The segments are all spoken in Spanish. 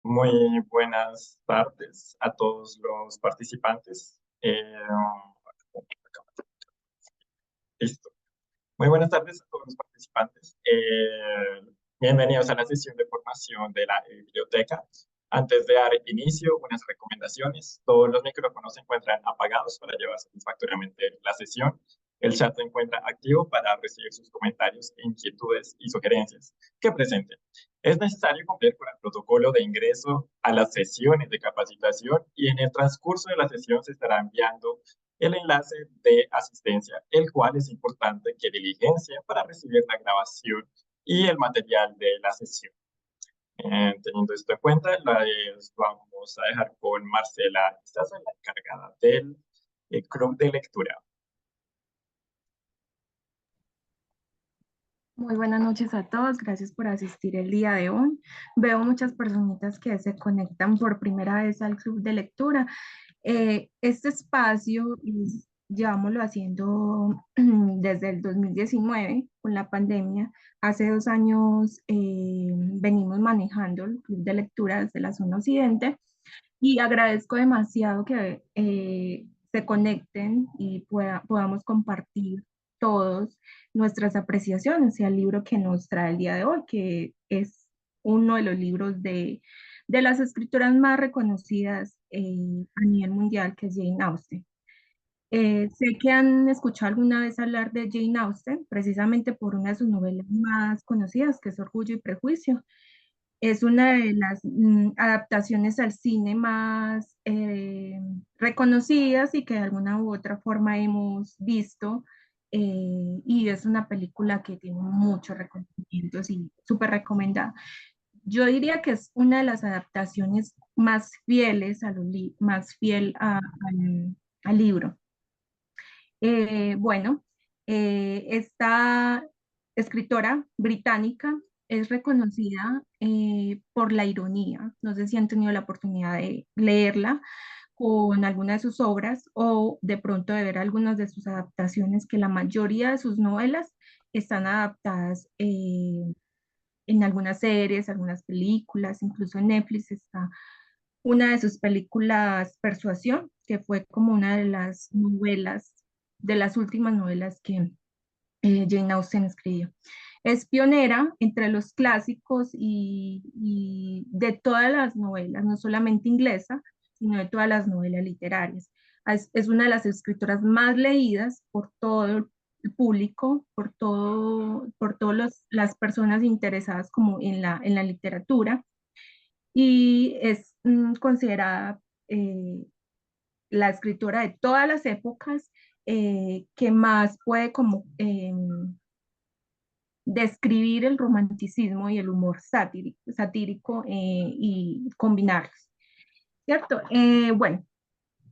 Muy buenas tardes a todos los participantes. Listo. Muy buenas tardes a todos los participantes. Bienvenidos a la sesión de formación de la biblioteca. Antes de dar inicio, unas recomendaciones. Todos los micrófonos se encuentran apagados para llevar satisfactoriamente la sesión. El chat se encuentra activo para recibir sus comentarios, inquietudes y sugerencias que presenten. Es necesario cumplir con el protocolo de ingreso a las sesiones de capacitación y en el transcurso de la sesión se estará enviando el enlace de asistencia, el cual es importante que diligencien para recibir la grabación y el material de la sesión. Teniendo esto en cuenta, vamos a dejar con Marcela Izaza, la encargada del club de lectura. Muy buenas noches a todos, gracias por asistir el día de hoy. Veo muchas personitas que se conectan por primera vez al club de lectura. Este espacio llevámoslo haciendo desde el 2019 con la pandemia. Hace 2 años venimos manejando el club de lectura desde la zona occidente y agradezco demasiado que se conecten y podamos compartir todos nuestras apreciaciones y al libro que nos trae el día de hoy, que es uno de los libros de las escritoras más reconocidas a nivel mundial, que es Jane Austen. Sé que han escuchado alguna vez hablar de Jane Austen, precisamente por una de sus novelas más conocidas, que es Orgullo y Prejuicio. Es una de las adaptaciones al cine más reconocidas y que de alguna u otra forma hemos visto. Y es una película que tiene muchos reconocimientos y súper recomendada. Yo diría que es una de las adaptaciones más fieles más fiel al libro. Bueno, esta escritora británica es reconocida por la ironía. No sé si han tenido la oportunidad de leerla con alguna de sus obras o de pronto de ver algunas de sus adaptaciones, que la mayoría de sus novelas están adaptadas en algunas series, algunas películas, incluso en Netflix está una de sus películas, Persuasión, que fue como una de las novelas, de las últimas novelas que Jane Austen escribió. Es pionera entre los clásicos y de todas las novelas, no solamente inglesa, sino de todas las novelas literarias. Es una de las escritoras más leídas por todo el público, por todas las personas interesadas como en la literatura y es considerada la escritora de todas las épocas que más puede como describir el romanticismo y el humor satírico y combinarlos, ¿cierto? Bueno,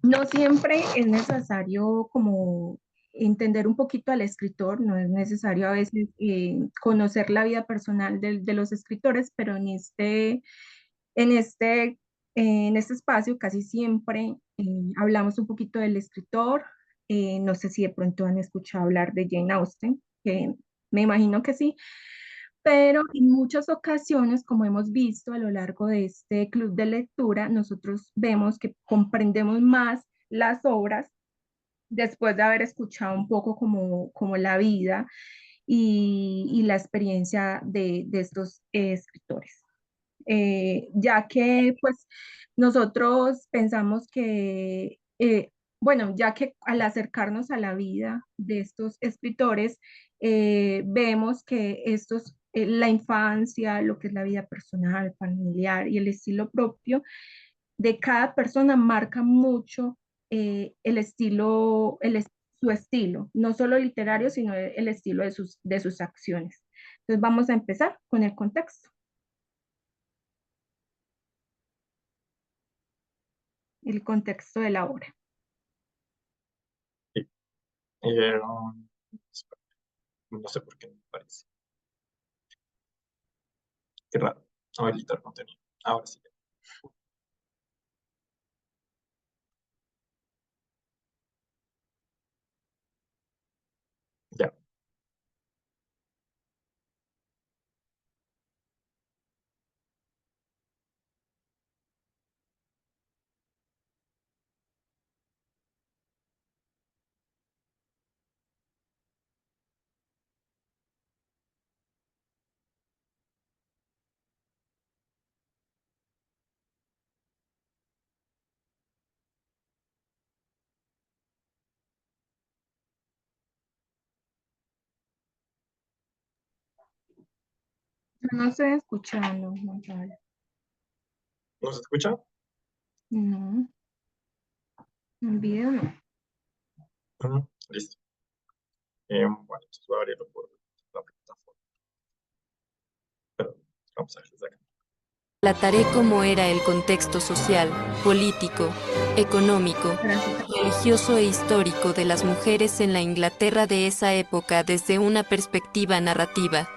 no siempre es necesario como entender un poquito al escritor, no es necesario a veces conocer la vida personal de los escritores, pero en este, en este espacio casi siempre hablamos un poquito del escritor. No sé si de pronto han escuchado hablar de Jane Austen, que me imagino que sí, pero en muchas ocasiones, como hemos visto a lo largo de este club de lectura, nosotros vemos que comprendemos más las obras después de haber escuchado un poco como la vida y la experiencia de estos escritores. Ya que pues nosotros pensamos que, bueno, ya que al acercarnos a la vida de estos escritores, vemos que la infancia, lo que es la vida personal, familiar y el estilo propio de cada persona marca mucho el estilo, su estilo, no solo literario, sino el estilo de sus acciones. Entonces vamos a empezar con el contexto. El contexto de la obra. Sí. Espera, no sé por qué me parece. Qué raro. No voy a editar contenido. Ahora sí. Ya. No estoy escuchando, Gonzalo. ¿No se escucha? No, el video no. Listo. Bueno, entonces voy a abrirlo por la plataforma. Pero vamos a ver desde acá. Relataré cómo era el contexto social, político, económico, Gracias. religioso e histórico de las mujeres en la Inglaterra de esa época desde una perspectiva narrativa.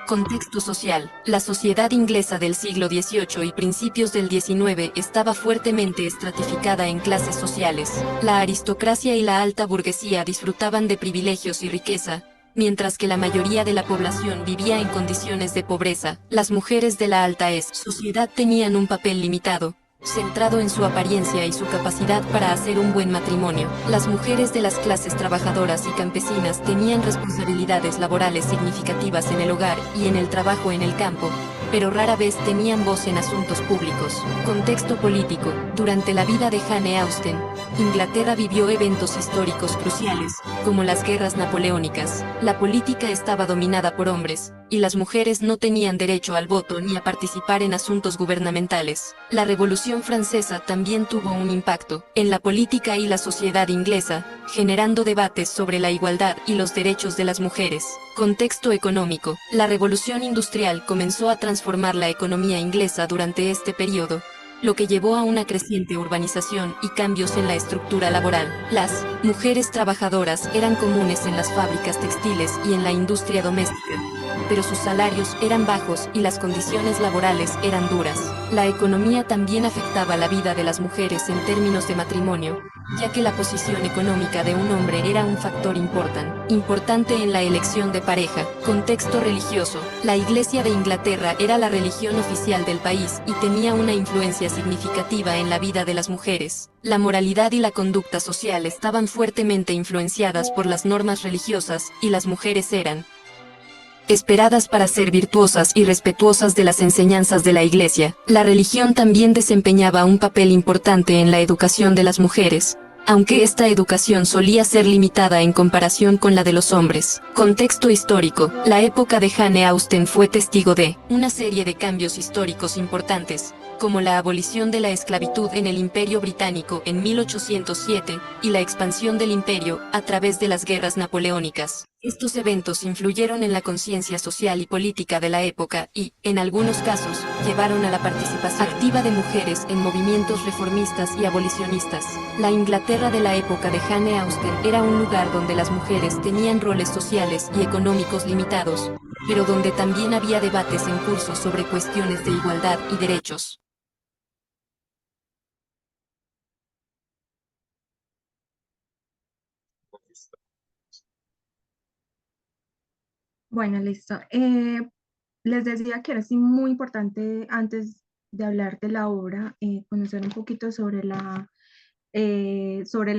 Contexto social. La sociedad inglesa del siglo XVIII y principios del XIX estaba fuertemente estratificada en clases sociales. La aristocracia y la alta burguesía disfrutaban de privilegios y riqueza, mientras que la mayoría de la población vivía en condiciones de pobreza. Las mujeres de la alta sociedad tenían un papel limitado, centrado en su apariencia y su capacidad para hacer un buen matrimonio. Las mujeres de las clases trabajadoras y campesinas tenían responsabilidades laborales significativas en el hogar y en el trabajo en el campo, pero rara vez tenían voz en asuntos públicos. Contexto político. Durante la vida de Jane Austen, Inglaterra vivió eventos históricos cruciales, como las guerras napoleónicas. La política estaba dominada por hombres, y las mujeres no tenían derecho al voto ni a participar en asuntos gubernamentales. La Revolución Francesa también tuvo un impacto en la política y la sociedad inglesa, generando debates sobre la igualdad y los derechos de las mujeres. Contexto económico. La Revolución Industrial comenzó a transformar la economía inglesa durante este periodo, lo que llevó a una creciente urbanización y cambios en la estructura laboral. Las mujeres trabajadoras eran comunes en las fábricas textiles y en la industria doméstica, pero sus salarios eran bajos y las condiciones laborales eran duras. La economía también afectaba la vida de las mujeres en términos de matrimonio, ya que la posición económica de un hombre era un factor importante en la elección de pareja. Contexto religioso. La Iglesia de Inglaterra era la religión oficial del país y tenía una influencia significativa en la vida de las mujeres. La moralidad y la conducta social estaban fuertemente influenciadas por las normas religiosas, y las mujeres eran esperadas para ser virtuosas y respetuosas de las enseñanzas de la Iglesia. La religión también desempeñaba un papel importante en la educación de las mujeres, aunque esta educación solía ser limitada en comparación con la de los hombres. Contexto histórico. La época de Jane Austen fue testigo de una serie de cambios históricos importantes, como la abolición de la esclavitud en el Imperio Británico en 1807 y la expansión del imperio a través de las guerras napoleónicas. Estos eventos influyeron en la conciencia social y política de la época y, en algunos casos, llevaron a la participación activa de mujeres en movimientos reformistas y abolicionistas. La Inglaterra de la época de Jane Austen era un lugar donde las mujeres tenían roles sociales y económicos limitados, pero donde también había debates en curso sobre cuestiones de igualdad y derechos. Listo. Bueno, listo. Les decía que era así muy importante antes de hablar de la obra, conocer un poquito sobre el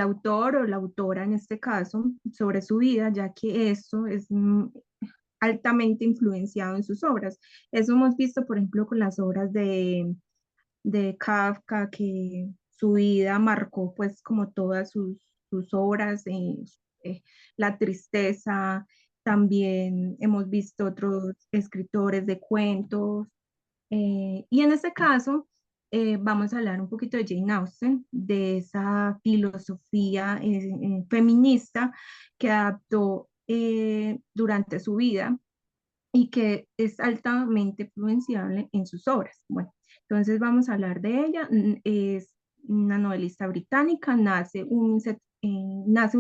autor o la autora en este caso, sobre su vida, ya que esto es altamente influenciado en sus obras. Eso hemos visto, por ejemplo, con las obras de Kafka, que su vida marcó pues como todas sus obras, eh, la tristeza. También hemos visto otros escritores de cuentos, y en este caso vamos a hablar un poquito de Jane Austen, de esa filosofía feminista que adaptó durante su vida y que es altamente influenciable en sus obras. Bueno, entonces vamos a hablar de ella. Es una novelista británica, nace un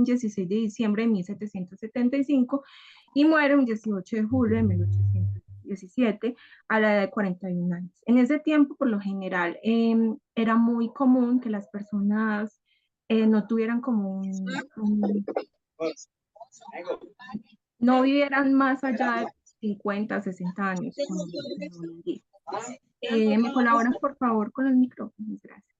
16 de diciembre de 1775 y muere un 18 de julio de 1817 a la edad de 41 años. En ese tiempo, por lo general, era muy común que las personas no tuvieran como no vivieran más allá de 50, 60 años, como dicen hoy en día. ¿Me colaboran, por favor, con los micrófonos? Gracias.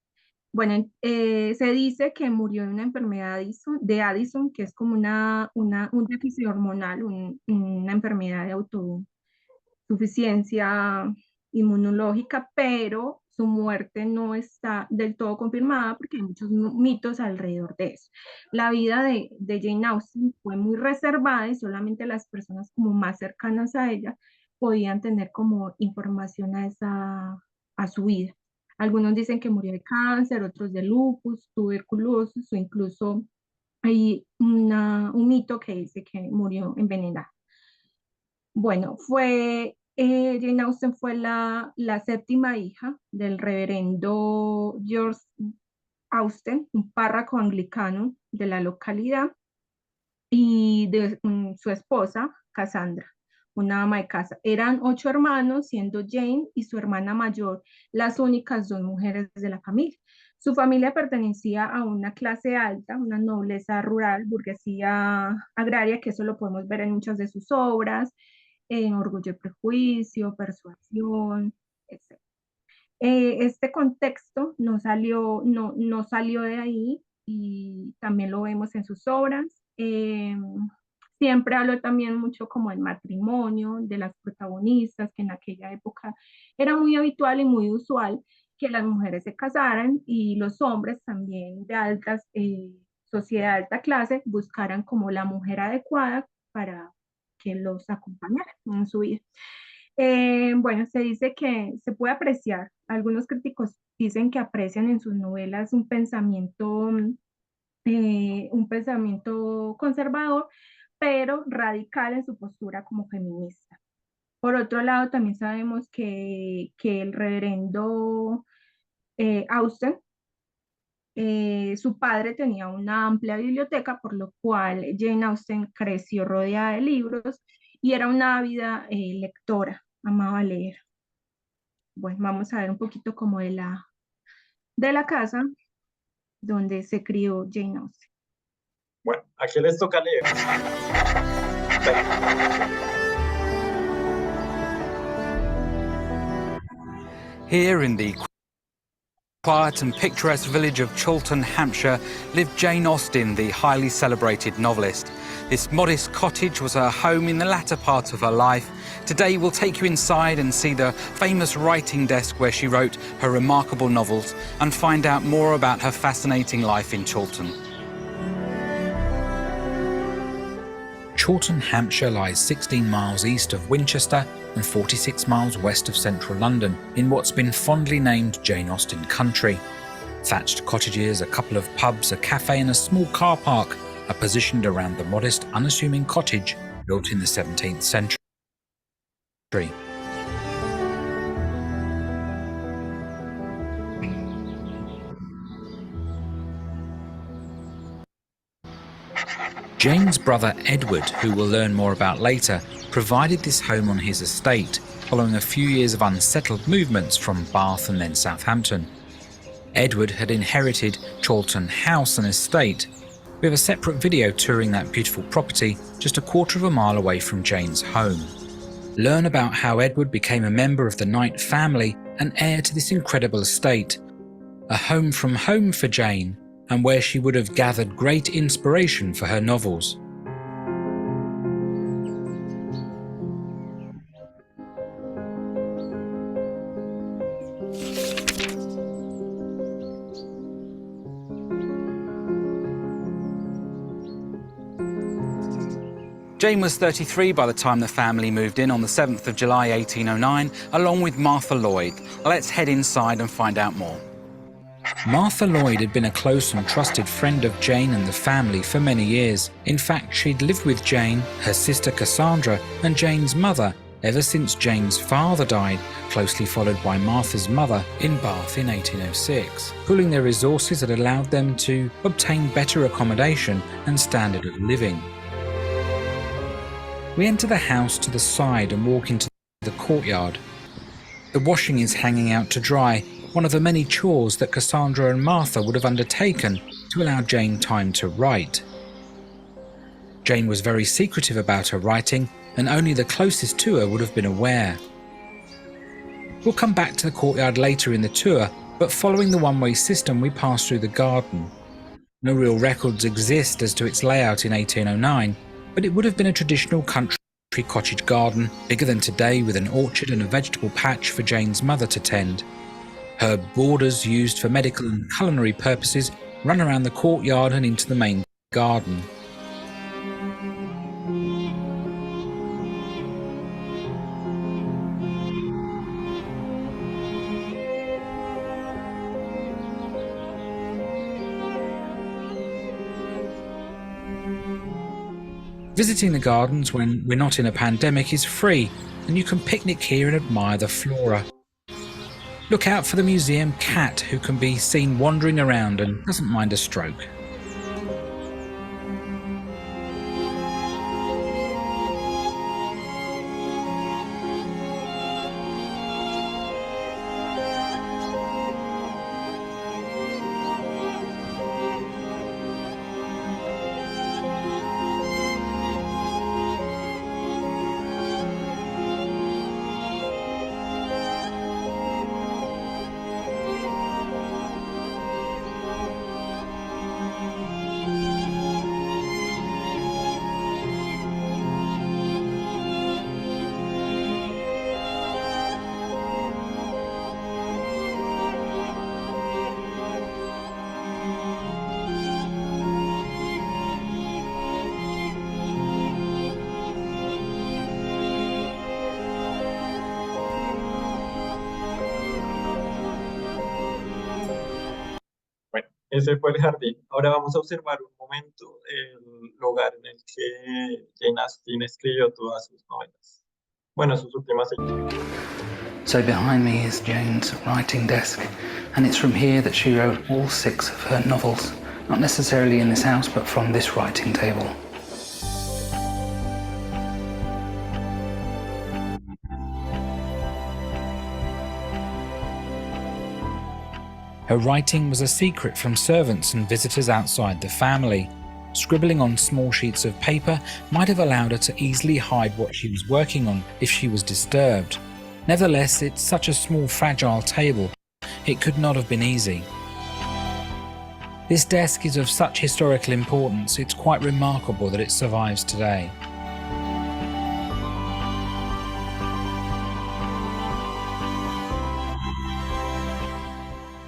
Bueno, se dice que murió de una enfermedad de Addison, que es como un déficit hormonal, una enfermedad de autosuficiencia inmunológica, pero su muerte no está del todo confirmada porque hay muchos mitos alrededor de eso. La vida de Jane Austen fue muy reservada y solamente las personas como más cercanas a ella podían tener como información a su vida. Algunos dicen que murió de cáncer, otros de lupus, tuberculosis o incluso hay un mito que dice que murió envenenada. Bueno, Jane Austen fue la séptima hija del reverendo George Austen, un párroco anglicano de la localidad, y de su esposa, Cassandra, una ama de casa. Eran 8 hermanos, siendo Jane y su hermana mayor las únicas 2 mujeres de la familia. Su familia pertenecía a una clase alta, una nobleza rural, burguesía agraria, que eso lo podemos ver en muchas de sus obras, en Orgullo y Prejuicio, Persuasión, etc. Este contexto no salió de ahí y también lo vemos en sus obras. Siempre hablo también mucho como del matrimonio, de las protagonistas, que en aquella época era muy habitual y muy usual que las mujeres se casaran y los hombres también de sociedad de alta clase buscaran como la mujer adecuada para que los acompañara en su vida. Bueno, se dice que se puede apreciar, algunos críticos dicen que aprecian en sus novelas un pensamiento conservador, pero radical en su postura como feminista. Por otro lado, también sabemos que el reverendo Austen, su padre tenía una amplia biblioteca, por lo cual Jane Austen creció rodeada de libros y era una ávida lectora, amaba leer. Bueno, vamos a ver un poquito como de la casa donde se crió Jane Austen. Bueno, aquí les toca leer. Here in the quiet and picturesque village of Chorlton, Hampshire, lived Jane Austen, the highly celebrated novelist. This modest cottage was her home in the latter part of her life. Today we'll take you inside and see the famous writing desk where she wrote her remarkable novels and find out more about her fascinating life in Chorlton. Chorlton, Hampshire lies 16 miles east of Winchester and 46 miles west of central London, in what's been fondly named Jane Austen Country. Thatched cottages, a couple of pubs, a cafe and a small car park are positioned around the modest, unassuming cottage built in the 17th century. Jane's brother Edward, who we'll learn more about later, provided this home on his estate, following a few years of unsettled movements from Bath and then Southampton. Edward had inherited Chorlton House and estate. We have a separate video touring that beautiful property just a quarter of a mile away from Jane's home. Learn about how Edward became a member of the Knight family and heir to this incredible estate. A home from home for Jane, and where she would have gathered great inspiration for her novels. Jane was 33 by the time the family moved in on the 7th of July 1809, along with Martha Lloyd. Let's head inside and find out more. Martha Lloyd had been a close and trusted friend of Jane and the family for many years. In fact, she'd lived with Jane, her sister Cassandra, and Jane's mother ever since Jane's father died, closely followed by Martha's mother in Bath in 1806. Pooling their resources had allowed them to obtain better accommodation and standard of living. We enter the house to the side and walk into the courtyard. The washing is hanging out to dry, one of the many chores that Cassandra and Martha would have undertaken to allow Jane time to write. Jane was very secretive about her writing, and only the closest to her would have been aware. We'll come back to the courtyard later in the tour, but following the one-way system we pass through the garden. No real records exist as to its layout in 1809, but it would have been a traditional country cottage garden, bigger than today, with an orchard and a vegetable patch for Jane's mother to tend. Herb borders used for medical and culinary purposes run around the courtyard and into the main garden. Visiting the gardens when we're not in a pandemic is free, and you can picnic here and admire the flora. Look out for the museum cat, who can be seen wandering around and doesn't mind a stroke. Bueno, ese fue el jardín. Ahora vamos a observar un momento el lugar en el que Jane Austen escribió todas sus novelas. Bueno, sus últimas seis. So behind me is Jane's writing desk, and it's from here that she wrote all 6 of her novels. Not necessarily in this house, but from this writing table. Her writing was a secret from servants and visitors outside the family. Scribbling on small sheets of paper might have allowed her to easily hide what she was working on if she was disturbed. Nevertheless, it's such a small, fragile table, it could not have been easy. This desk is of such historical importance, it's quite remarkable that it survives today.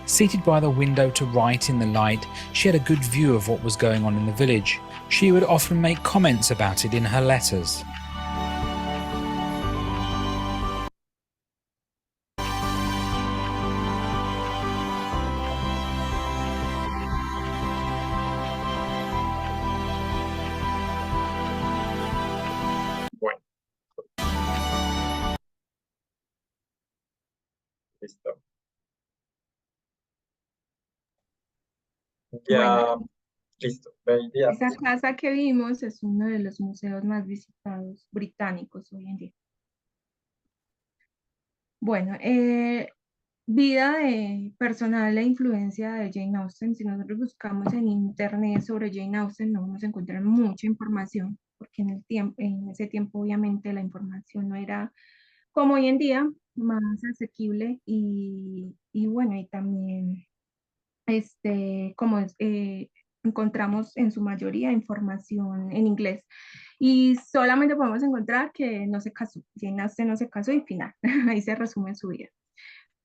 Seated by the window to write in the light, she had a good view of what was going on in the village. She would often make comments about it in her letters. Bueno, listo. Ya, Bueno, listo. Ya. esa casa que vimos es uno de los museos más visitados británicos hoy en día. Bueno, vida personal e influencia de Jane Austen. Si nosotros buscamos en internet sobre Jane Austen, no vamos a encontrar mucha información, porque en ese tiempo obviamente la información no era como hoy en día, más asequible y bueno, y también encontramos en su mayoría información en inglés. Y solamente podemos encontrar que no se casó, Jane Austen no se casó y final, ahí se resume su vida.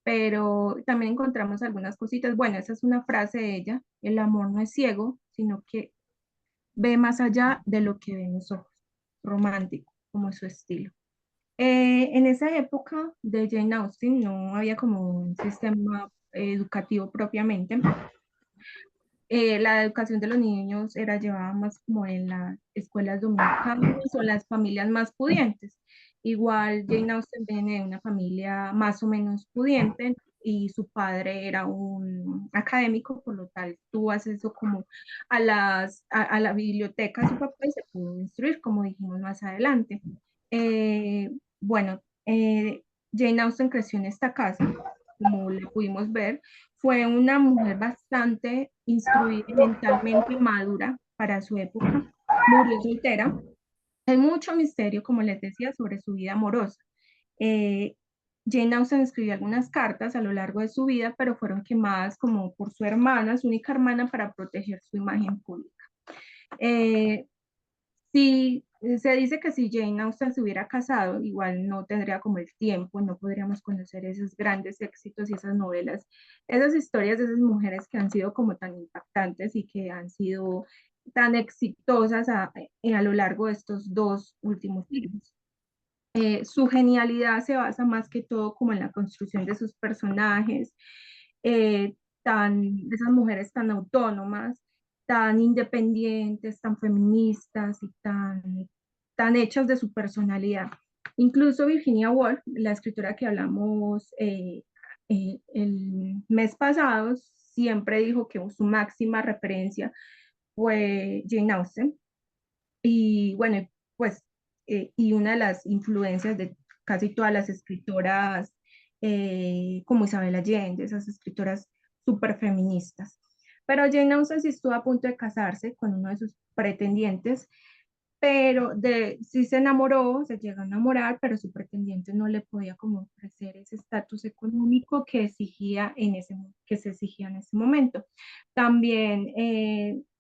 Pero también encontramos algunas cositas. Bueno, esa es una frase de ella: el amor no es ciego, sino que ve más allá de lo que ven los ojos. Romántico, como es su estilo. En esa época de Jane Austen no había como un sistema educativo propiamente. La educación de los niños era llevada más como en las escuelas dominicales o las familias más pudientes. Igual Jane Austen viene de una familia más o menos pudiente y su padre era un académico, por lo tal tuvo acceso como a la biblioteca de su papá y se pudo instruir, como dijimos más adelante. Bueno, Jane Austen creció en esta casa, como le pudimos ver. Fue una mujer bastante instruida y mentalmente madura para su época. Murió soltera. Hay mucho misterio, como les decía, sobre su vida amorosa. Eh, Jane Austen escribió algunas cartas a lo largo de su vida, pero fueron quemadas como por su hermana, su única hermana, para proteger su imagen pública. Sí, se dice que si Jane Austen se hubiera casado, igual no tendría como el tiempo, no podríamos conocer esos grandes éxitos y esas novelas, esas historias de esas mujeres que han sido como tan impactantes y que han sido tan exitosas a lo largo de estos 2 últimos siglos. Su genialidad se basa más que todo como en la construcción de sus personajes, eh, de esas mujeres tan autónomas, tan independientes, tan feministas y tan tan hechas de su personalidad. Incluso Virginia Woolf, la escritora que hablamos el mes pasado, siempre dijo que su máxima referencia fue Jane Austen. Y bueno, pues, y una de las influencias de casi todas las escritoras, como Isabel Allende, esas escritoras súper feministas. Pero Jane Austen sí estuvo a punto de casarse con uno de sus pretendientes, pero sí se enamoró, se llegó a enamorar, pero su pretendiente no le podía como ofrecer ese estatus económico que que se exigía en ese momento. También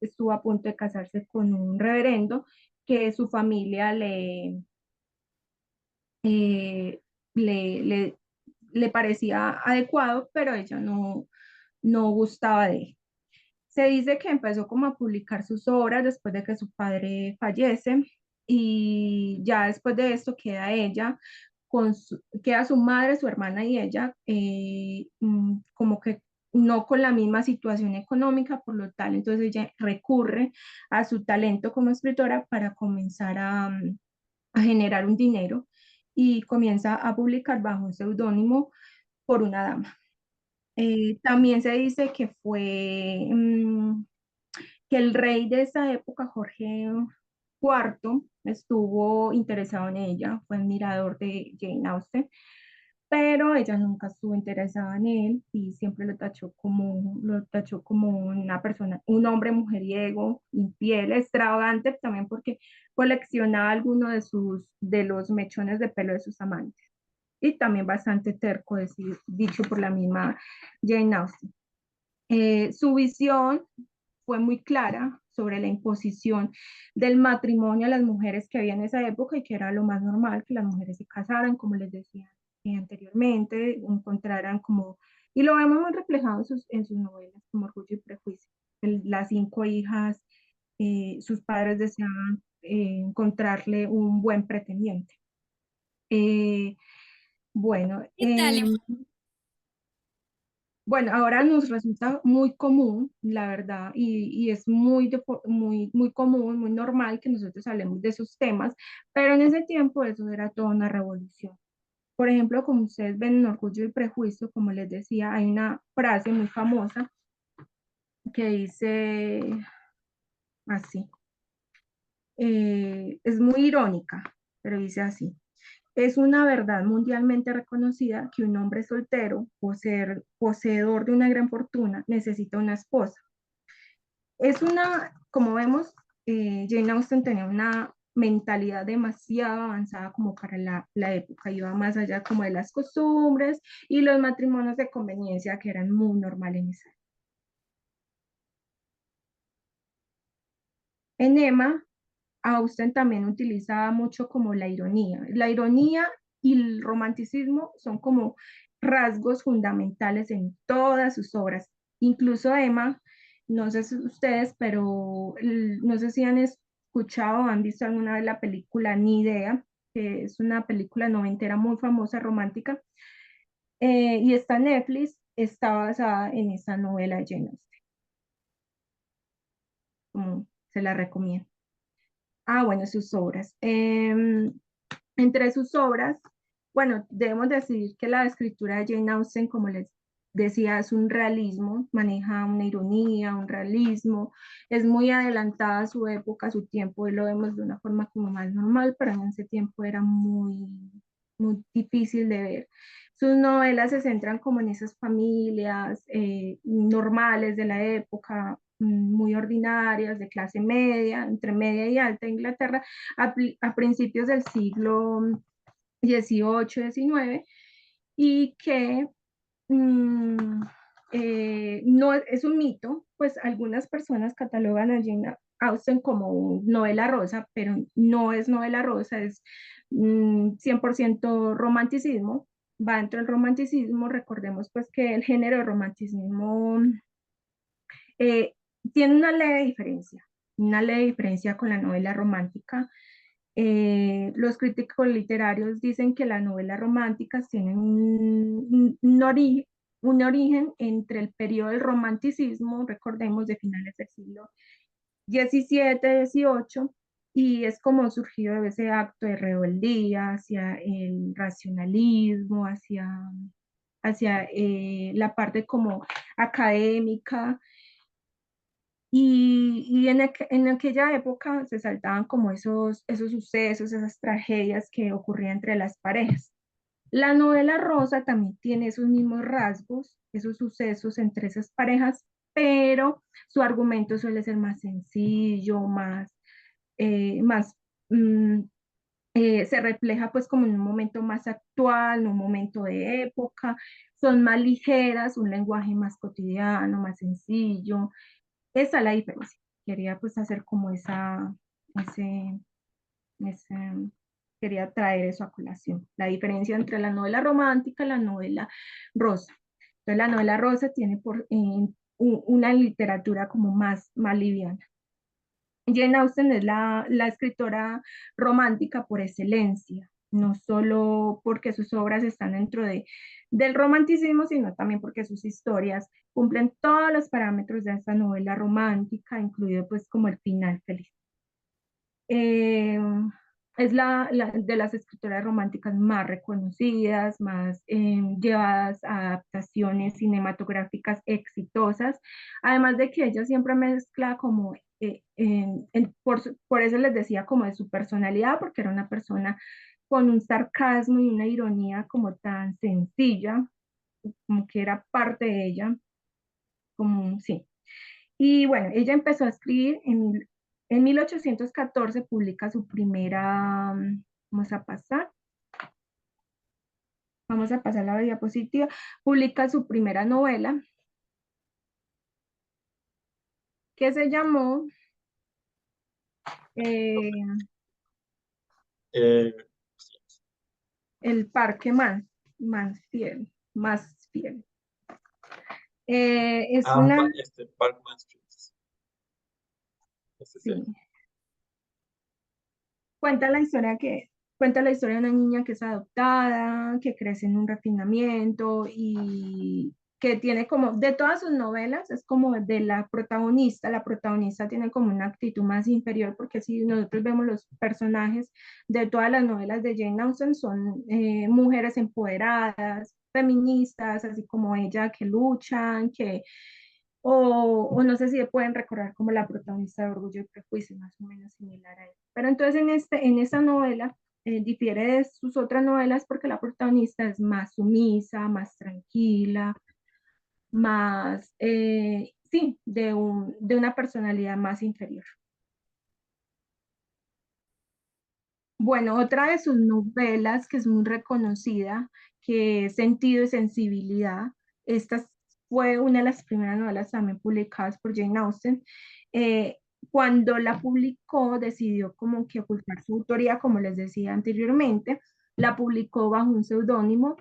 estuvo a punto de casarse con un reverendo que su familia eh, le, le, le parecía adecuado, pero ella no gustaba de él. Se dice que empezó como a publicar sus obras después de que su padre fallece y ya después de esto queda ella, queda su madre, su hermana y ella como que no con la misma situación económica, por lo tal, entonces ella recurre a su talento como escritora para comenzar a generar un dinero y comienza a publicar bajo un seudónimo por una dama. También se dice que fue que el rey de esa época, Jorge IV, estuvo interesado en ella, fue admirador de Jane Austen, pero ella nunca estuvo interesada en él y siempre lo tachó como una persona, un hombre mujeriego, infiel, extravagante, también porque coleccionaba algunos de los mechones de pelo de sus amantes. Y también bastante terco, dicho por la misma Jane Austen. Su visión fue muy clara sobre la imposición del matrimonio a las mujeres que había en esa época y que era lo más normal que las mujeres se casaran, como les decía anteriormente, encontraran como, y lo vemos muy reflejado en sus novelas, como Orgullo y Prejuicio. Las 5 hijas, sus padres deseaban encontrarle un buen pretendiente. Bueno, ¿Qué tal? bueno, ahora nos resulta muy común, la verdad, y es muy común, muy normal que nosotros hablemos de esos temas, pero en ese tiempo eso era toda una revolución. Por ejemplo, como ustedes ven en Orgullo y Prejuicio, como les decía, hay una frase muy famosa que dice así, es muy irónica, pero dice así. Es una verdad mundialmente reconocida que un hombre soltero, poseedor de una gran fortuna, necesita una esposa. Como vemos, Jane Austen tenía una mentalidad demasiado avanzada como para la época, iba más allá como de las costumbres y los matrimonios de conveniencia que eran muy normales en esa época. En Emma, Austen también utilizaba mucho como la ironía. La ironía y el romanticismo son como rasgos fundamentales en todas sus obras. Incluso Emma, no sé si ustedes, pero no sé si han escuchado o han visto alguna vez la película Ni Idea, que es una película noventera muy famosa, romántica, y está en Netflix, está basada en esa novela de Jane Austen. Como se la recomiendo. Ah, bueno, sus obras. Entre sus obras, bueno, debemos decir que la escritura de Jane Austen, como les decía, es un realismo, maneja una ironía, un realismo, es muy adelantada a su época, a su tiempo, y lo vemos de una forma como más normal, pero en ese tiempo era muy difícil de ver. Sus novelas se centran como en esas familias normales de la época, muy ordinarias, de clase media, entre media y alta Inglaterra, a principios del siglo XVIII, XIX, y que mm, no es un mito, pues algunas personas catalogan a Jane Austen como novela rosa, pero no es novela rosa, es 100% romanticismo, va dentro del romanticismo, recordemos pues que el género de romanticismo eh, tiene una leve diferencia con la novela romántica. Los críticos literarios dicen que las novelas románticas tienen un origen entre el periodo del romanticismo, recordemos, de finales del siglo XVII, XVIII, y es como surgido de ese acto de rebeldía hacia el racionalismo, hacia la parte como académica. Y en aquella época se saltaban como esos sucesos, esas tragedias que ocurrían entre las parejas. La novela rosa también tiene esos mismos rasgos, esos sucesos entre esas parejas, pero su argumento suele ser más sencillo, más mm, se refleja pues como en un momento más actual, en un momento de época, son más ligeras, un lenguaje más cotidiano, más sencillo. Esa es la diferencia. Quería pues hacer como ese, ese, quería traer eso a colación. La diferencia entre la novela romántica y la novela rosa. Entonces la novela rosa tiene una literatura como más liviana. Jane Austen es la escritora romántica por excelencia, no solo porque sus obras están dentro del romanticismo, sino también porque sus historias cumplen todos los parámetros de esta novela romántica, incluido pues como el final feliz. Eh, es de las escritoras románticas más reconocidas, más llevadas a adaptaciones cinematográficas exitosas, además de que ella siempre mezcla como, por eso les decía como de su personalidad, porque era una persona con un sarcasmo y una ironía como tan sencilla, como que era parte de ella, como sí. Y bueno, ella empezó a escribir en 1814, publica su primera, vamos a pasar la diapositiva, publica su primera novela, que se llamó eh, Eh, El Parque Mansfield. Es una, Parkman Street. Este es sí, Cuenta la historia cuenta la historia de una niña que es adoptada, que crece en un refinamiento y que tiene como, de todas sus novelas, es como de la protagonista tiene como una actitud más inferior, porque si nosotros vemos los personajes de todas las novelas de Jane Austen, son mujeres empoderadas, feministas, así como ella, que luchan, o no sé si pueden recordar como la protagonista de Orgullo y Prejuicio, más o menos similar a él. Pero entonces en esta novela difiere de sus otras novelas porque la protagonista es más sumisa, más tranquila, sí, de una personalidad más inferior. Bueno, otra de sus novelas que es muy reconocida, que es Sentido y Sensibilidad, esta fue una de las primeras novelas también publicadas por Jane Austen. Eh, Cuando la publicó, decidió como que ocultar su autoría, como les decía anteriormente, la publicó bajo un seudónimo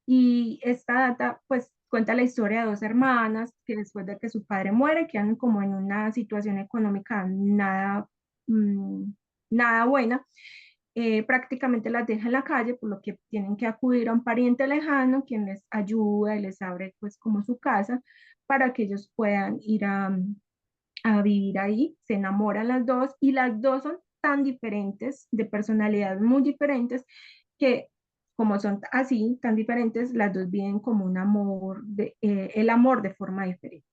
y esta data pues cuenta la historia de dos hermanas que después de que su padre muere quedan como en una situación económica mm, nada buena, prácticamente las deja en la calle, por lo que tienen que acudir a un pariente lejano quien les ayuda y les abre pues como su casa para que ellos puedan ir a vivir ahí. Se enamoran las dos y las dos son tan diferentes, de personalidades muy diferentes, que como son así, tan diferentes, las dos viven como el amor de forma diferente.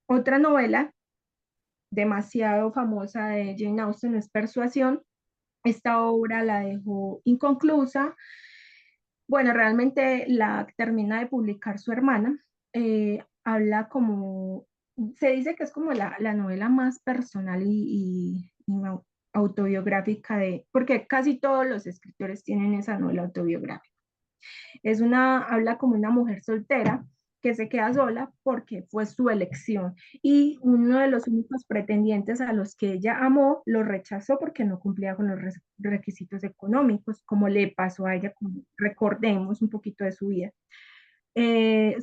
Otra novela demasiado famosa de Jane Austen es Persuasión. Esta obra la dejó inconclusa. Bueno, realmente la termina de publicar su hermana. Habla como, se dice que es como la novela más personal y autobiográfica porque casi todos los escritores tienen esa novela autobiográfica. Habla como una mujer soltera que se queda sola porque fue su elección. Y uno de los únicos pretendientes a los que ella amó lo rechazó porque no cumplía con los requisitos económicos, como le pasó a ella, como recordemos un poquito de su vida.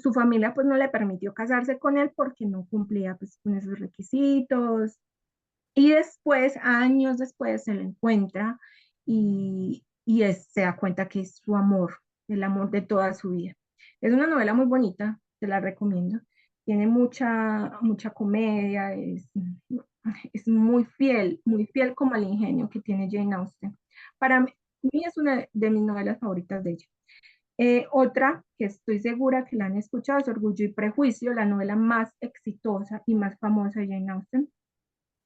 Su familia pues no le permitió casarse con él porque no cumplía pues con esos requisitos. Y después, años después, se lo encuentra y se da cuenta que es su amor, el amor de toda su vida. Es una novela muy bonita, te la recomiendo. Tiene mucha comedia, es muy fiel como el ingenio que tiene Jane Austen. Para mí es una de mis novelas favoritas de ella. Otra que estoy segura que la han escuchado es Orgullo y Prejuicio, la novela más exitosa y más famosa de Jane Austen,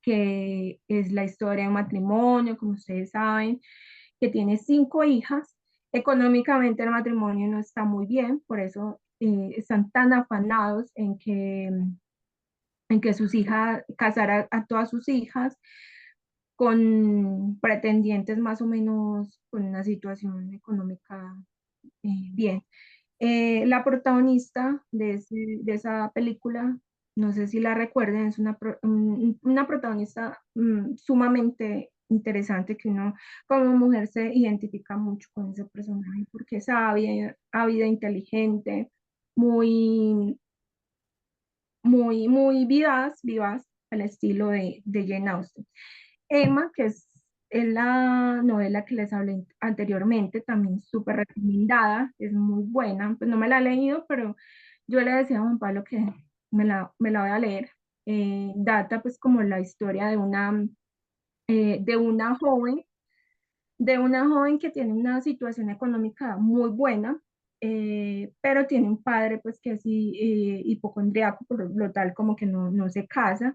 que es la historia de un matrimonio, como ustedes saben, que tiene 5 hijas. Económicamente el matrimonio no está muy bien, por eso están tan afanados en que sus hijas, casar a todas sus hijas con pretendientes más o menos con una situación económica bien. La protagonista de esa película, no sé si la recuerden, es una protagonista sumamente interesante que uno como mujer se identifica mucho con ese personaje porque es ávida, inteligente, muy, muy vivaz al estilo de Jane Austen. Emma, que es la novela que les hablé anteriormente, también súper recomendada, es muy buena, pues no me la he leído, pero yo le decía a Juan Pablo que me la voy a leer. Data pues como la historia de una joven que tiene una situación económica muy buena, pero tiene un padre pues que es hipocondriaco, por lo tal como que no se casa,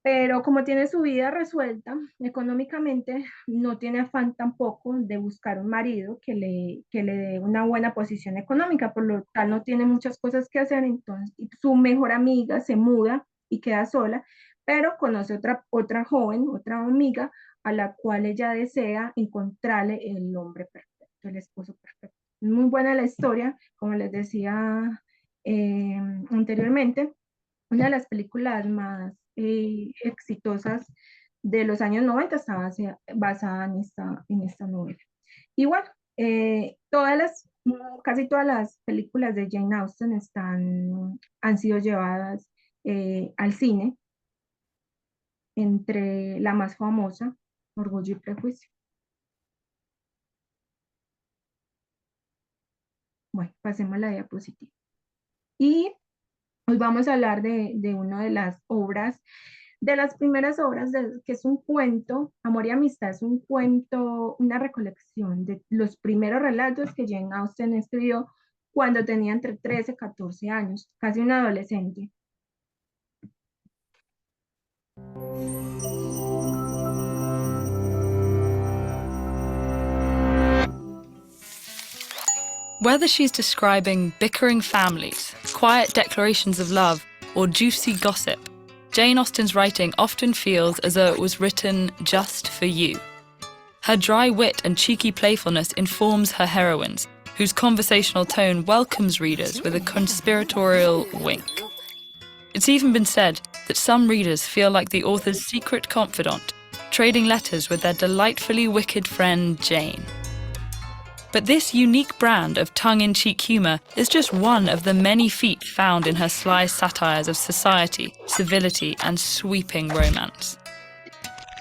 pero como tiene su vida resuelta económicamente, no tiene afán tampoco de buscar un marido que le dé una buena posición económica, por lo tal no tiene muchas cosas que hacer, entonces y su mejor amiga se muda y queda sola, pero conoce otra joven, otra amiga, a la cual ella desea encontrarle el hombre perfecto, el esposo perfecto. Muy buena la historia, como les decía anteriormente, una de las películas más exitosas de los años 90 está basada en esta novela. Y bueno, casi todas las películas de Jane Austen han sido llevadas al cine, entre la más famosa, Orgullo y Prejuicio. Bueno, pasemos a la diapositiva. Y hoy vamos a hablar de una de las obras, de las primeras obras, que es un cuento, Amor y Amistad, es un cuento, una recolección de los primeros relatos que Jane Austen escribió cuando tenía entre 13 y 14 años, casi una adolescente. Whether she's describing bickering families, quiet declarations of love, or juicy gossip, Jane Austen's writing often feels as though it was written just for you. Her dry wit and cheeky playfulness informs her heroines, whose conversational tone welcomes readers with a conspiratorial wink. It's even been said that some readers feel like the author's secret confidant, trading letters with their delightfully wicked friend Jane. But this unique brand of tongue-in-cheek humour is just one of the many feet found in her sly satires of society, civility, and sweeping romance.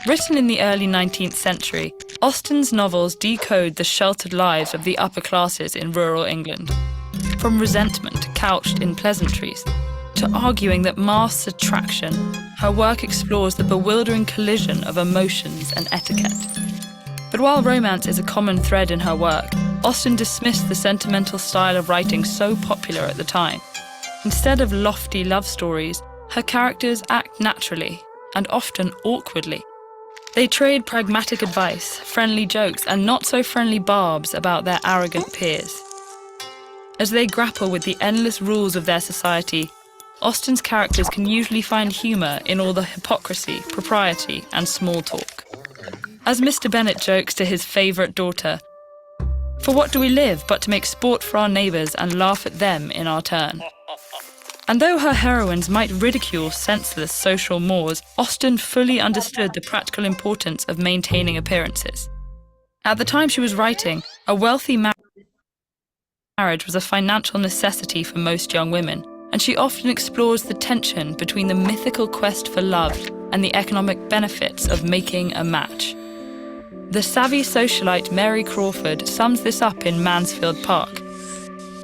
Written in the early 19th century, Austen's novels decode the sheltered lives of the upper classes in rural England. From resentment couched in pleasantries, to arguing that masks attraction, her work explores the bewildering collision of emotions and etiquette. But while romance is a common thread in her work, Austen dismissed the sentimental style of writing so popular at the time. Instead of lofty love stories, her characters act naturally, and often awkwardly. They trade pragmatic advice, friendly jokes, and not-so-friendly barbs about their arrogant peers. As they grapple with the endless rules of their society, Austen's characters can usually find humour in all the hypocrisy, propriety, and small talk. As Mr. Bennet jokes to his favourite daughter, "For what do we live but to make sport for our neighbours and laugh at them in our turn?" And though her heroines might ridicule senseless social mores, Austen fully understood the practical importance of maintaining appearances. At the time she was writing, a wealthy marriage was a financial necessity for most young women, and she often explores the tension between the mythical quest for love and the economic benefits of making a match. The savvy socialite Mary Crawford sums this up in Mansfield Park.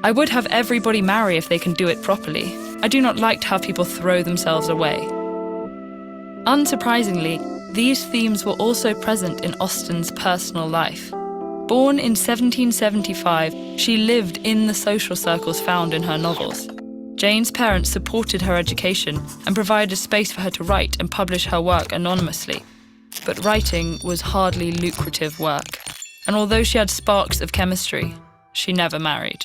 "I would have everybody marry if they can do it properly. I do not like to have people throw themselves away." Unsurprisingly, these themes were also present in Austen's personal life. Born in 1775, she lived in the social circles found in her novels. Jane's parents supported her education and provided space for her to write and publish her work anonymously. But writing was hardly lucrative work, and although she had sparks of chemistry, she never married.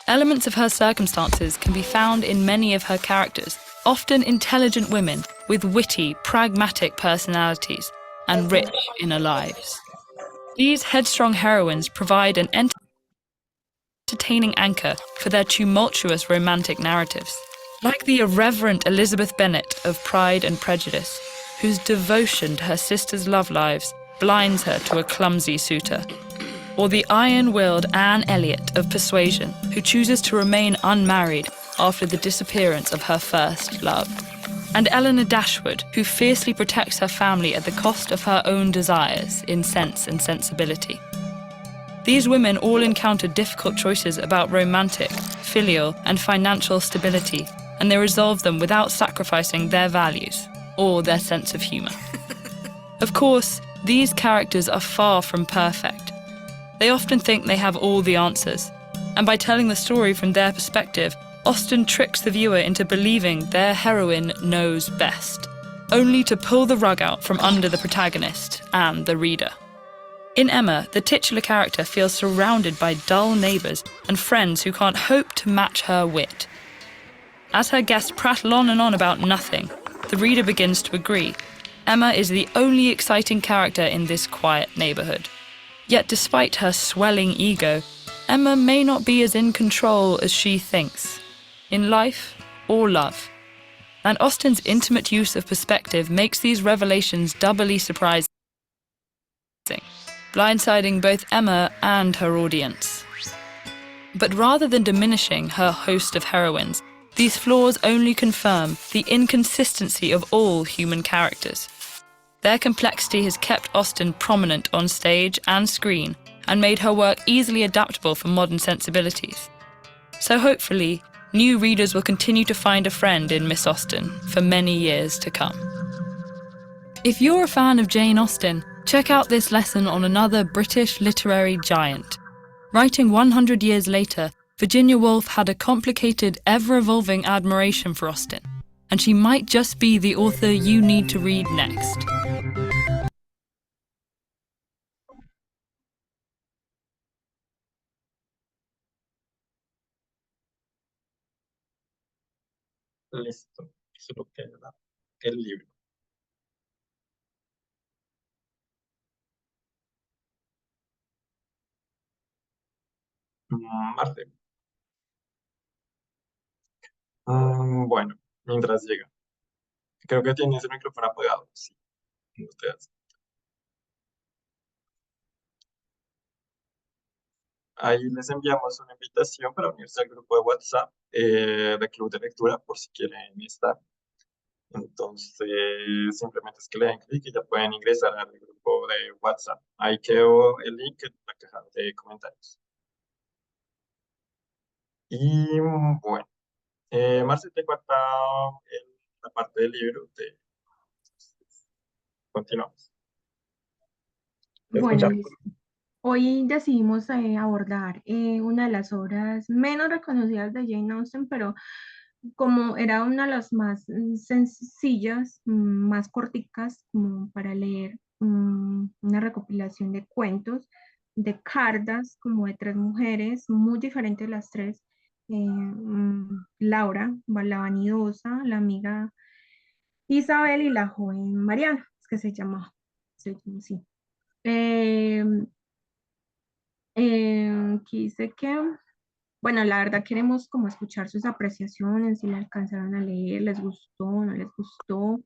Elements of her circumstances can be found in many of her characters, often intelligent women with witty, pragmatic personalities and rich inner lives. These headstrong heroines provide an entertaining anchor for their tumultuous romantic narratives, like the irreverent Elizabeth Bennet of Pride and Prejudice, whose devotion to her sister's love lives blinds her to a clumsy suitor, or the iron-willed Anne Elliot of Persuasion, who chooses to remain unmarried after the disappearance of her first love, and Eleanor Dashwood, who fiercely protects her family at the cost of her own desires in Sense and Sensibility. These women all encounter difficult choices about romantic, filial, and financial stability, and they resolve them without sacrificing their values or their sense of humour. Of course, these characters are far from perfect. They often think they have all the answers, and by telling the story from their perspective, Austen tricks the viewer into believing their heroine knows best, only to pull the rug out from under the protagonist and the reader. In Emma, the titular character feels surrounded by dull neighbours and friends who can't hope to match her wit. As her guests prattle on and on about nothing, the reader begins to agree. Emma is the only exciting character in this quiet neighbourhood. Yet despite her swelling ego, Emma may not be as in control as she thinks, in life or love. And Austen's intimate use of perspective makes these revelations doubly surprising, blindsiding both Emma and her audience. But rather than diminishing her host of heroines, these flaws only confirm the inconsistency of all human characters. Their complexity has kept Austen prominent on stage and screen and made her work easily adaptable for modern sensibilities. So hopefully, new readers will continue to find a friend in Miss Austen for many years to come. If you're a fan of Jane Austen, check out this lesson on another British literary giant. Writing 100 years later, Virginia Woolf had a complicated, ever-evolving admiration for Austen, and she might just be the author you need to read next. Listo. Solo queda el libro. Marte. Bueno, mientras llega. Creo que tienes el micrófono apagado. Sí. Ustedes. Ahí les enviamos una invitación para unirse al grupo de WhatsApp de Club de Lectura por si quieren estar. Entonces, simplemente es que le den clic y ya pueden ingresar al grupo de WhatsApp. Ahí quedó el link en la caja de comentarios. Y bueno, Marce, te falta la parte del libro. Continuamos. Te Bueno, escuchamos. listo. Hoy decidimos abordar una de las obras menos reconocidas de Jane Austen, pero como era una de las más sencillas, más corticas, como para leer, una recopilación de cuentos, de cartas, como de tres mujeres, muy diferentes las tres. Laura, la vanidosa, la amiga Isabel y la joven Mariana, es que se llama así. Aquí dice que, bueno, la verdad queremos como escuchar sus apreciaciones, si la alcanzaron a leer, les gustó, no les gustó,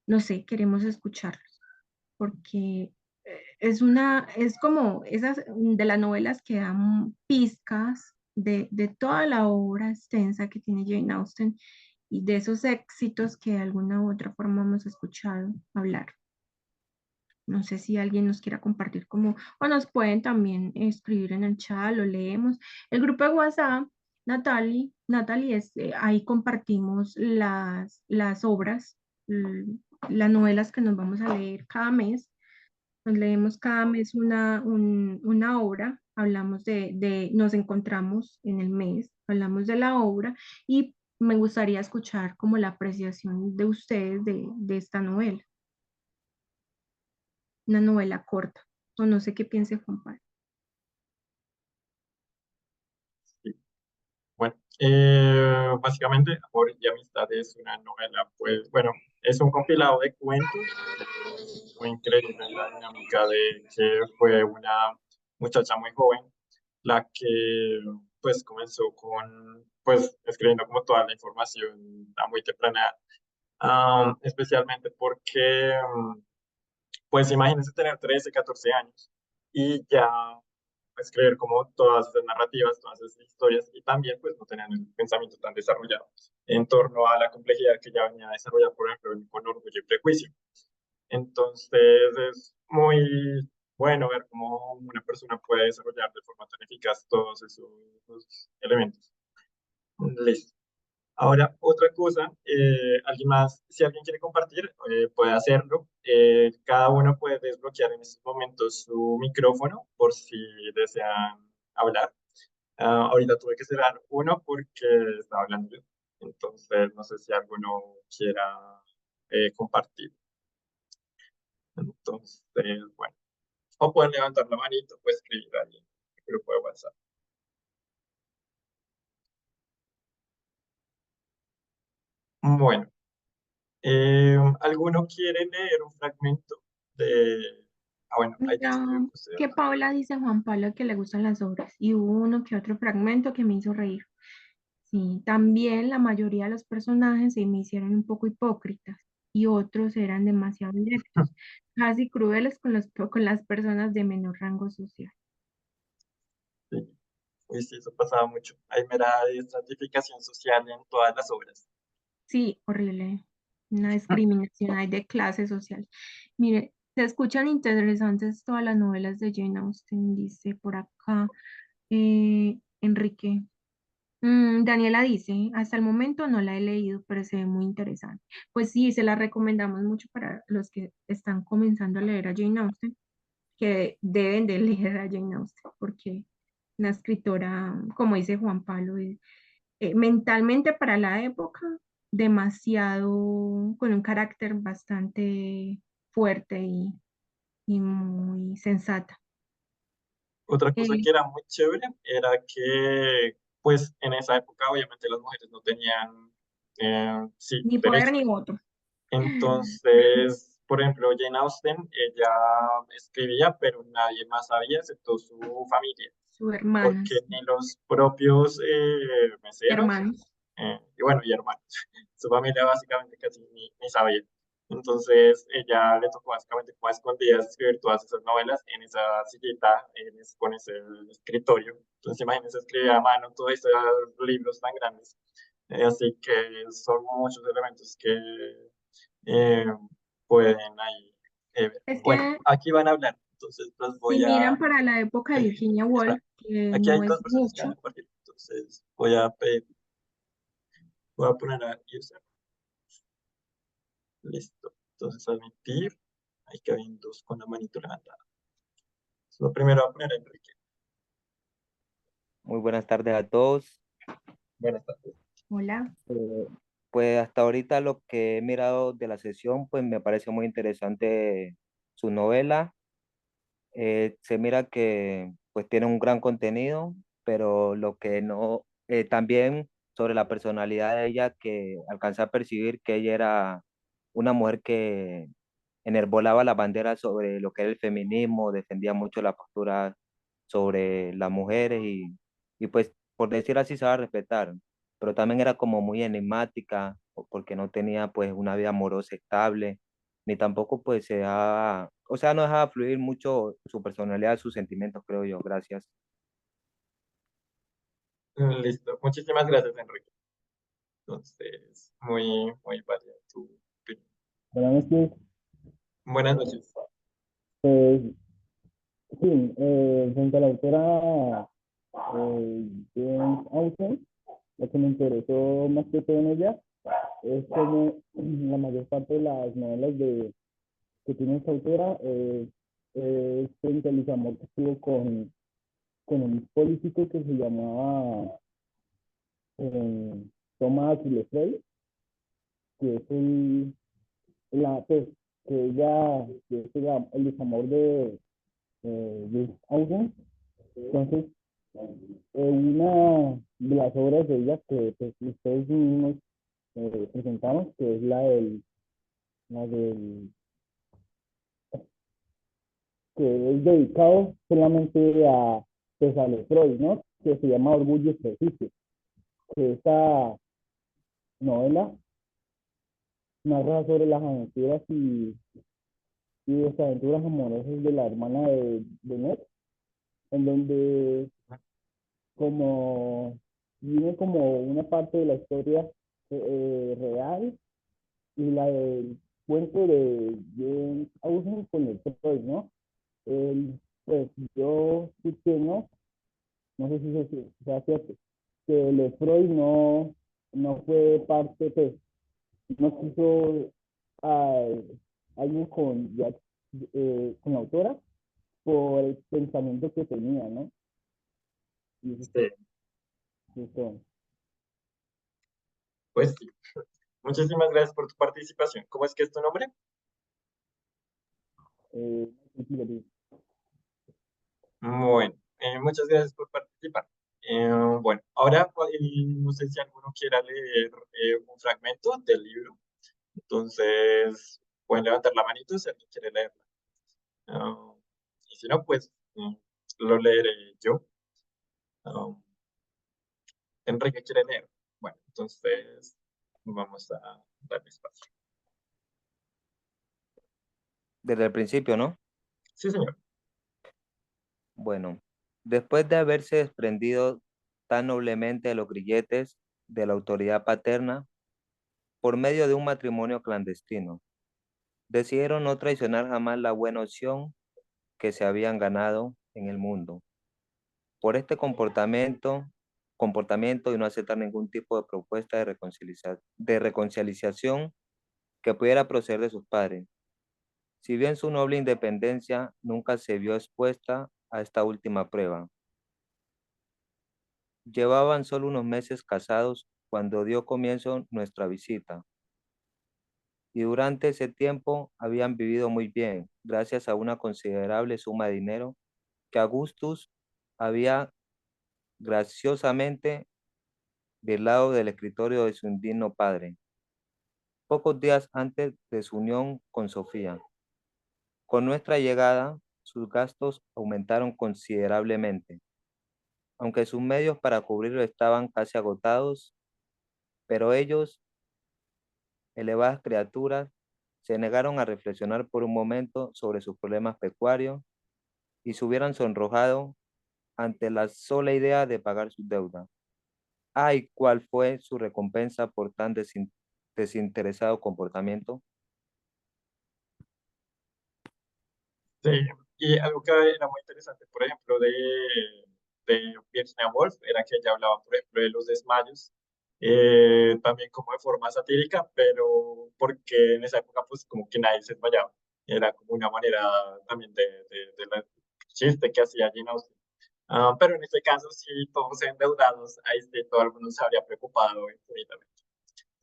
no sé, queremos escucharlos, porque es como esas de las novelas que dan pizcas de toda la obra extensa que tiene Jane Austen y de esos éxitos que de alguna u otra forma hemos escuchado hablar. No sé si alguien nos quiera compartir como, o nos pueden también escribir en el chat, lo leemos. El grupo de WhatsApp, Natalie ahí compartimos las obras, las novelas que nos vamos a leer cada mes. Nos leemos cada mes una obra, hablamos nos encontramos en el mes, hablamos de la obra y me gustaría escuchar como la apreciación de ustedes de esta novela, una novela corta, o no sé qué piense Juan Pablo. Sí. Bueno, básicamente Amor y Amistad es una novela, pues bueno, es un compilado de cuentos. Es muy increíble la dinámica de que fue una muchacha muy joven la que pues comenzó con pues escribiendo como toda la información a muy temprana edad. Especialmente porque pues imagínense tener 13 14 años y ya escribir como todas esas narrativas, todas esas historias y también pues no tenían el pensamiento tan desarrollado en torno a la complejidad que ya venía desarrollada, por ejemplo, con Orgullo y Prejuicio. Entonces es muy bueno ver cómo una persona puede desarrollar de forma tan eficaz todos esos elementos. Listo. Ahora, otra cosa, alguien más, si alguien quiere compartir, puede hacerlo. Cada uno puede desbloquear en estos momentos su micrófono por si desean hablar. Ahorita tuve que cerrar uno porque estaba hablando yo. Entonces, no sé si alguno quiera compartir. Entonces, bueno, o pueden levantar la manito, pues escribir ahí en el grupo de WhatsApp. Bueno, ¿alguno quiere leer un fragmento de... Ah, bueno, ahí Mira, dice usted. que Paula dice a Juan Pablo que le gustan las obras y hubo uno que otro fragmento que me hizo reír. Sí, también la mayoría de los personajes se me hicieron un poco hipócritas y otros eran demasiado directos, casi crueles con las personas de menor rango social. Sí, uy, sí, eso pasaba mucho. Hay mera estratificación social en todas las obras. Sí, horrible. Una discriminación hay de clase social. Mire, se escuchan interesantes todas las novelas de Jane Austen, dice por acá Enrique. Daniela dice, hasta el momento no la he leído, pero se ve muy interesante. Pues sí, se la recomendamos mucho para los que están comenzando a leer a Jane Austen, que deben de leer a Jane Austen, porque una escritora, como dice Juan Pablo, mentalmente para la época, demasiado, con un carácter bastante fuerte y muy sensata. Otra cosa Eh, que era muy chévere era que, pues, en esa época obviamente las mujeres no tenían, sí, Ni poder ni derechos. voto. Entonces, por ejemplo, Jane Austen, ella escribía, pero nadie más sabía excepto su familia, Sus porque hermanas, ni los propios meseros, hermanos. y bueno, y hermanos, su familia básicamente casi ni sabía. Entonces, ella le tocó básicamente como a escondidas escribir todas esas novelas en esa sillita, con ese escritorio. Entonces, imagínense, escribir a mano todos esos libros tan grandes. Así que son muchos elementos que eh, pueden ahí ver. Es Bueno, que aquí van a hablar, entonces los si voy a... miran para la época de Virginia Woolf, espera, que aquí hay no es dos personas que van mucho, a compartir, entonces voy a pedir, voy a poner a user, listo. Entonces admitir, ahí que hay dos con la manito levantada. Lo primero voy a poner a Enrique. Muy buenas tardes a todos. Buenas tardes. hola. Eh, pues hasta ahorita lo que he mirado de la sesión, pues me parece muy interesante su novela. Se mira que pues tiene un gran contenido, pero lo que no, también sobre la personalidad de ella, que alcancé a percibir que ella era una mujer que enarbolaba la bandera sobre lo que era el feminismo, defendía mucho la postura sobre las mujeres y pues por decir así se va a respetar, pero también era como muy enigmática porque no tenía pues una vida amorosa estable, ni tampoco pues se dejaba, o sea, no dejaba fluir mucho su personalidad, sus sentimientos, creo yo, gracias. Listo, muchísimas gracias, Enrique. Entonces, muy válida tu opinión. Buenas noches. Buenas noches. Pues sí, frente a la autora Jane Austen, lo que me interesó más que todo en ella es como la mayor parte de las novelas que tiene esta autora, es frente al desamor que tuvo con un político que se llamaba eh, Thomas Lefroy, que es pues, que ella, que es el desamor de Augen. Entonces, una de las obras de ella que pues, ustedes mismos presentamos, que es la del, que es dedicado solamente a, pues, a Lefroy, ¿no? Que se llama Orgullo y Prejuicio, que esta novela narra sobre las aventuras y desaventuras amorosas de la hermana de Ned, en donde como viene como una parte de la historia real y la del cuento de Jane Austen con el Troy, ¿no? Pues yo escuché, no sé si sea cierto, que Lefroy no fue parte, pues, no quiso a, algo con la autora por el pensamiento que tenía, ¿no? Y eso Sí, es todo. pues sí. Muchísimas gracias por tu participación. ¿Cómo es que es tu nombre? Sí, sí, lo vi. Bueno, muchas gracias por participar. Bueno, ahora no sé si alguno quiera leer un fragmento del libro. Entonces, pueden levantar la manito si alguien quiere leerla. Ah, y si no, pues lo leeré yo. Ah, Enrique quiere leer. Bueno, entonces vamos a darle espacio. Desde el principio, ¿no? Sí, señor. Bueno, después de haberse desprendido tan noblemente de los grilletes de la autoridad paterna por medio de un matrimonio clandestino, decidieron no traicionar jamás la buena opción que se habían ganado en el mundo. Por este comportamiento y no aceptar ningún tipo de propuesta de reconciliación que pudiera proceder de sus padres. Si bien su noble independencia nunca se vio expuesta a esta última prueba. Llevaban solo unos meses casados cuando dio comienzo nuestra visita, y durante ese tiempo habían vivido muy bien, gracias a una considerable suma de dinero que Augustus había graciosamente del lado del escritorio de su indigno padre, pocos días antes de su unión con Sofía. Con nuestra llegada, sus gastos aumentaron considerablemente, aunque sus medios para cubrirlo estaban casi agotados, pero ellos, elevadas criaturas, se negaron a reflexionar por un momento sobre sus problemas pecuarios y se hubieran sonrojado ante la sola idea de pagar sus deudas. Ay, ¿cuál fue su recompensa por tan desinteresado comportamiento? Sí, y algo que era muy interesante, por ejemplo, de Virginia Woolf, era que ella hablaba, por ejemplo, de los desmayos, también como de forma satírica, pero porque en esa época, pues, como que nadie se desmayaba. Era como una manera también de la chiste que hacía Jane Austen. Pero en este caso, sí, todos endeudados, ahí sí todo el mundo se habría preocupado infinitamente.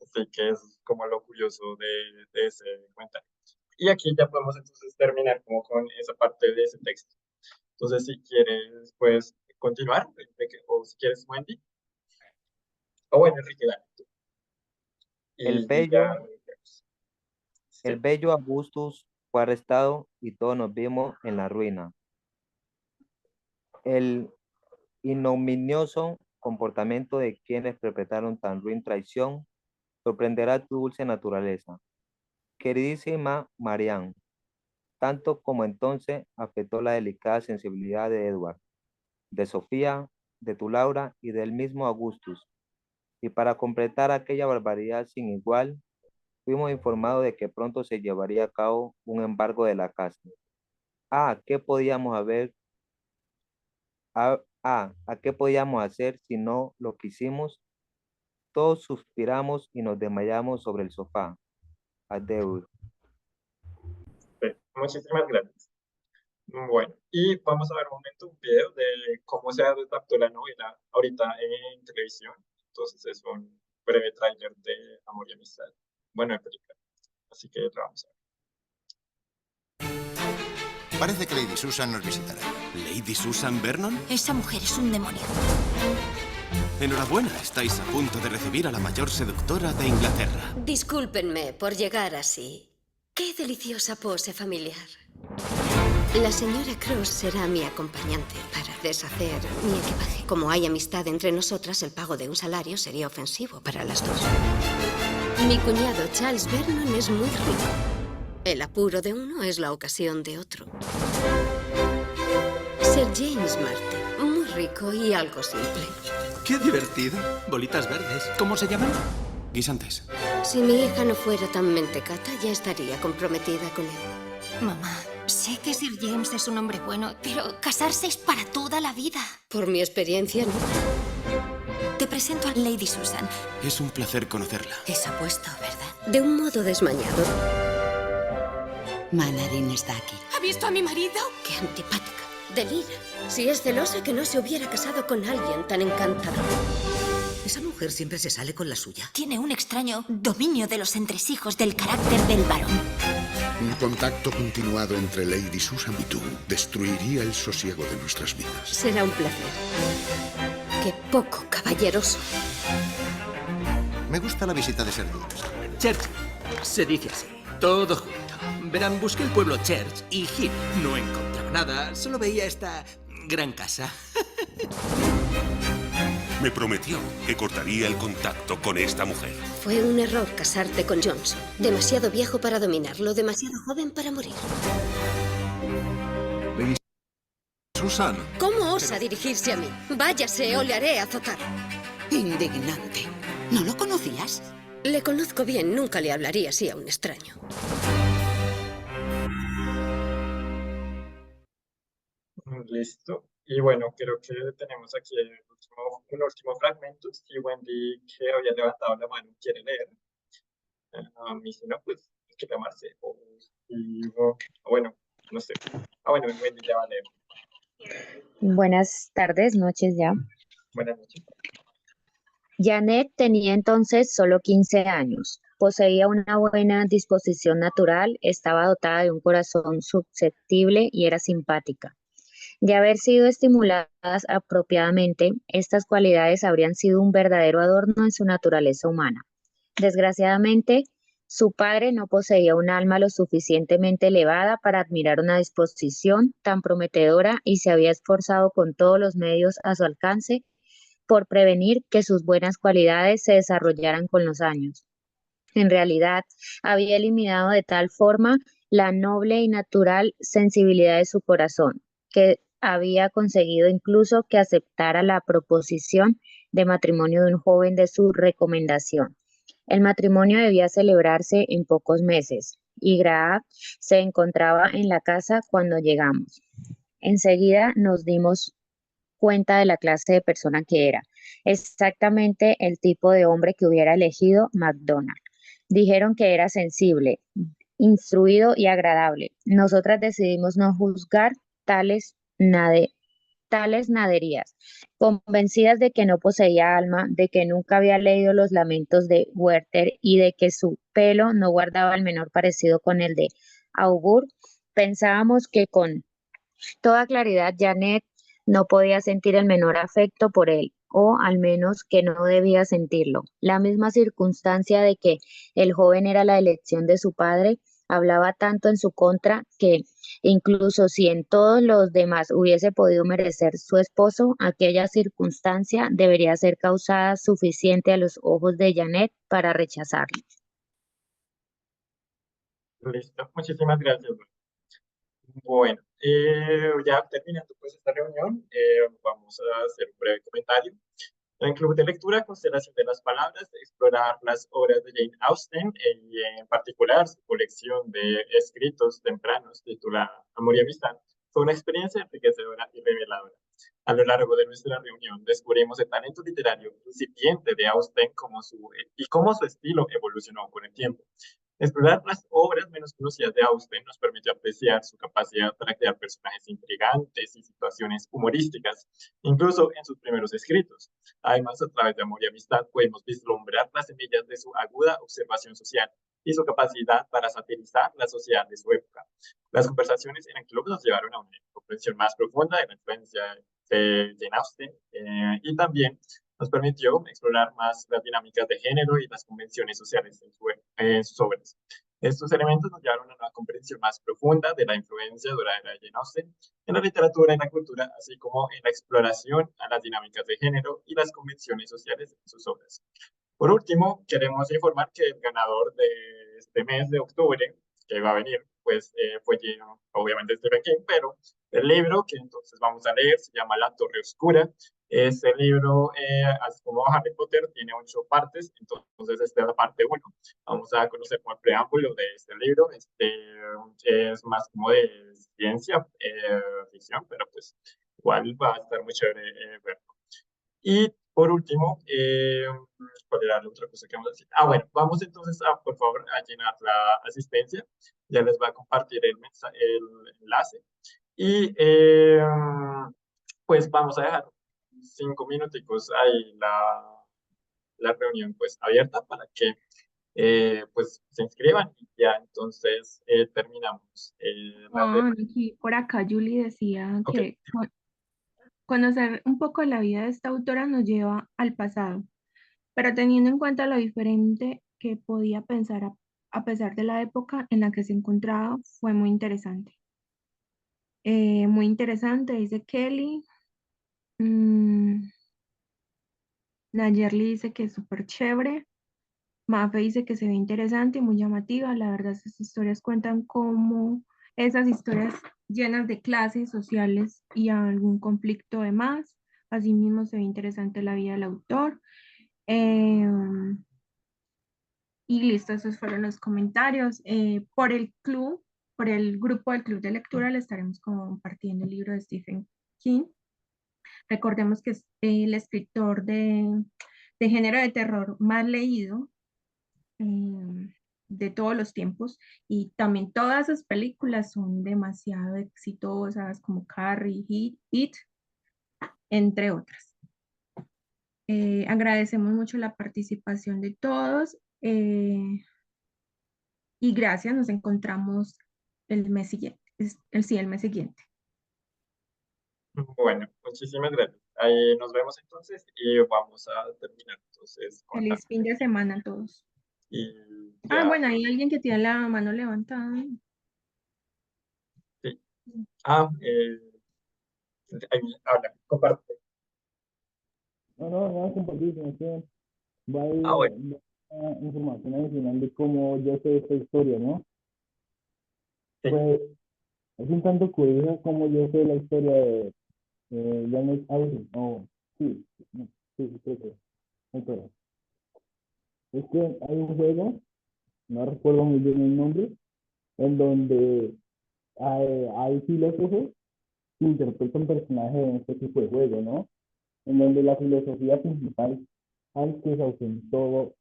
Así que es como lo curioso de ese comentario. Y aquí ya podemos entonces terminar como con esa parte de ese texto. Entonces, si quieres, pues continuar, o si quieres, Wendy, o bueno, Enrique, dale tú. El Y ya, bello, sí, el bello Augustus fue arrestado y todos nos vimos en la ruina. El ignominioso comportamiento de quienes perpetraron tan ruin traición sorprenderá tu dulce naturaleza. Queridísima Marianne, tanto como entonces afectó la delicada sensibilidad de Edward, de Sofía, de tu Laura y del mismo Augustus. Y para completar aquella barbaridad sin igual, fuimos informados de que pronto se llevaría a cabo un embargo de la casa. ¿Qué podíamos haber, ¿a qué podíamos hacer si no lo que hicimos? todos suspiramos y nos desmayamos sobre el sofá. Adeu. Muchísimas gracias. Bueno, y vamos a ver un momento un video de cómo se adaptó la novela ahorita en televisión. Entonces es un breve tráiler de Amor y Amistad. Bueno, en película. Así que lo vamos a ver. Parece que Lady Susan nos visitará. ¿Lady Susan Vernon? Esa mujer es un demonio. Enhorabuena, estáis a punto de recibir a la mayor seductora de Inglaterra. Discúlpenme por llegar así. Qué deliciosa pose familiar. La señora Cross será mi acompañante para deshacer mi equipaje. Como hay amistad entre nosotras, el pago de un salario sería ofensivo para las dos. Mi cuñado Charles Vernon es muy rico. El apuro de uno es la ocasión de otro. Sir James Martin, muy rico y algo simple. ¡Qué divertido! Bolitas verdes. ¿Cómo se llaman? Guisantes. Si mi hija no fuera tan mentecata, ya estaría comprometida con él. Mamá, sé que Sir James es un hombre bueno, pero casarse es para toda la vida. Por mi experiencia, no. Te presento a Lady Susan. Es un placer conocerla. Es apuesto, ¿verdad? De un modo desmañado. Mandarin está aquí. ¿Ha visto a mi marido? Qué antipática. Delira. Si es celosa, que no se hubiera casado con alguien tan encantador. Esa mujer siempre se sale con la suya. Tiene un extraño dominio de los entresijos del carácter del varón. Un contacto continuado entre Lady Susan y tú destruiría el sosiego de nuestras vidas. Será un placer. Qué poco caballeroso. Me gusta la visita de Sir James. Church. Se dice así. Todo junto. Verán, busqué el pueblo Church y Hill. No encontraba nada. Solo veía esta gran casa. Me prometió que cortaría el contacto con esta mujer. Fue un error casarte con Johnson. Demasiado viejo para dominarlo, demasiado joven para morir. Lady Susan. ¿Cómo osa dirigirse a mí? Váyase o le haré azotar. Indignante. ¿No lo conocías? Le conozco bien, nunca le hablaría así a un extraño. Listo. Y bueno, creo que tenemos aquí un último fragmento. Si Wendy, que había levantado la mano, quiere leer. Y si no, pues hay que llamarse. Bueno, no sé. Bueno, Wendy ya va a leer. Buenas tardes, noches ya. Buenas noches. Janet tenía entonces solo 15 años. Poseía una buena disposición natural, estaba dotada de un corazón susceptible y era simpática. De haber sido estimuladas apropiadamente, estas cualidades habrían sido un verdadero adorno en su naturaleza humana. Desgraciadamente, su padre no poseía un alma lo suficientemente elevada para admirar una disposición tan prometedora y se había esforzado con todos los medios a su alcance por prevenir que sus buenas cualidades se desarrollaran con los años. En realidad, había eliminado de tal forma la noble y natural sensibilidad de su corazón, que había conseguido incluso que aceptara la proposición de matrimonio de un joven de su recomendación. El matrimonio debía celebrarse en pocos meses y Graham se encontraba en la casa cuando llegamos. Enseguida nos dimos cuenta de la clase de persona que era, exactamente el tipo de hombre que hubiera elegido MacDonald. Dijeron que era sensible, instruido y agradable. Nosotras decidimos no juzgar tales naderías, convencidas de que no poseía alma, de que nunca había leído los lamentos de Werther y de que su pelo no guardaba el menor parecido con el de Augur. Pensábamos que con toda claridad Janet no podía sentir el menor afecto por él, o al menos que no debía sentirlo. La misma circunstancia de que el joven era la elección de su padre hablaba tanto en su contra que, incluso si en todos los demás hubiese podido merecer su esposo, aquella circunstancia debería ser causada suficiente a los ojos de Janet para rechazarlo. Listo, muchísimas gracias. Bueno, ya terminando pues esta reunión, vamos a hacer un breve comentario. En Club de Lectura, Constelación de las Palabras, explorar las obras de Jane Austen y en particular su colección de escritos tempranos titulada Amor y Amistad, fue una experiencia enriquecedora y reveladora. A lo largo de nuestra reunión descubrimos el talento literario incipiente de Austen y cómo su estilo evolucionó con el tiempo. Explorar las obras menos conocidas de Austen nos permitió apreciar su capacidad para crear personajes intrigantes y situaciones humorísticas, incluso en sus primeros escritos. Además, a través de Amor y Amistad podemos vislumbrar las semillas de su aguda observación social y su capacidad para satirizar la sociedad de su época. Las conversaciones en el club nos llevaron a una comprensión más profunda de la influencia de Jane Austen y también nos permitió explorar más las dinámicas de género y las convenciones sociales en sus obras. Estos elementos nos llevaron a una comprensión más profunda de la influencia duradera de Jane Austen en la literatura y la cultura, así como en la exploración a las dinámicas de género y las convenciones sociales en sus obras. Por último, queremos informar que el ganador de este mes de octubre, que va a venir, pues fue obviamente Stephen King, pero el libro que entonces vamos a leer se llama La Torre Oscura. Este libro, así como Harry Potter, tiene 8 partes, entonces esta es la parte 1. Vamos a conocer como el preámbulo de este libro. Es más como de ciencia ficción, pero pues igual va a estar muy chévere verlo. Y por último, ¿cuál era la otra cosa que vamos a decir? Bueno, vamos entonces por favor, a llenar la asistencia. Ya les va a compartir el enlace. Y pues vamos a dejar 5 minuticos ahí la reunión pues abierta para que pues se inscriban y ya entonces terminamos. Aquí por acá Julie decía Ok. que conocer un poco la vida de esta autora nos lleva al pasado, pero teniendo en cuenta lo diferente que podía pensar a pesar de la época en la que se encontraba, fue muy interesante. Muy interesante, dice Kelly. Nayerli dice que es súper chévere. Mafe dice que se ve interesante y muy llamativa. La verdad, esas historias cuentan como esas historias llenas de clases sociales y algún conflicto de más. Asimismo, se ve interesante la vida del autor. Y listo, esos fueron los comentarios. Por el club, por el grupo del Club de Lectura, le estaremos compartiendo el libro de Stephen King. Recordemos que es el escritor de género de terror más leído de todos los tiempos, y también todas sus películas son demasiado exitosas, como Carrie, It, entre otras. Agradecemos mucho la participación de todos y gracias, nos encontramos el mes siguiente, el mes siguiente. Bueno, muchísimas gracias. Ahí nos vemos entonces y vamos a terminar entonces con Feliz fin de semana a todos. Y ya, bueno, hay alguien que tiene la mano levantada. sí. Habla, comparte. No, compartir, sino que va a ir Bueno. una información adicional de cómo yo sé esta historia, ¿no? Sí. Pues es un tanto curioso cómo yo sé la historia de Janet Austen. Sí, creo que no. Es que hay un juego, no recuerdo muy bien el nombre, en donde hay filósofos que interpretan personajes en este tipo de juego, ¿no? En donde la filosofía principal al que se ausentó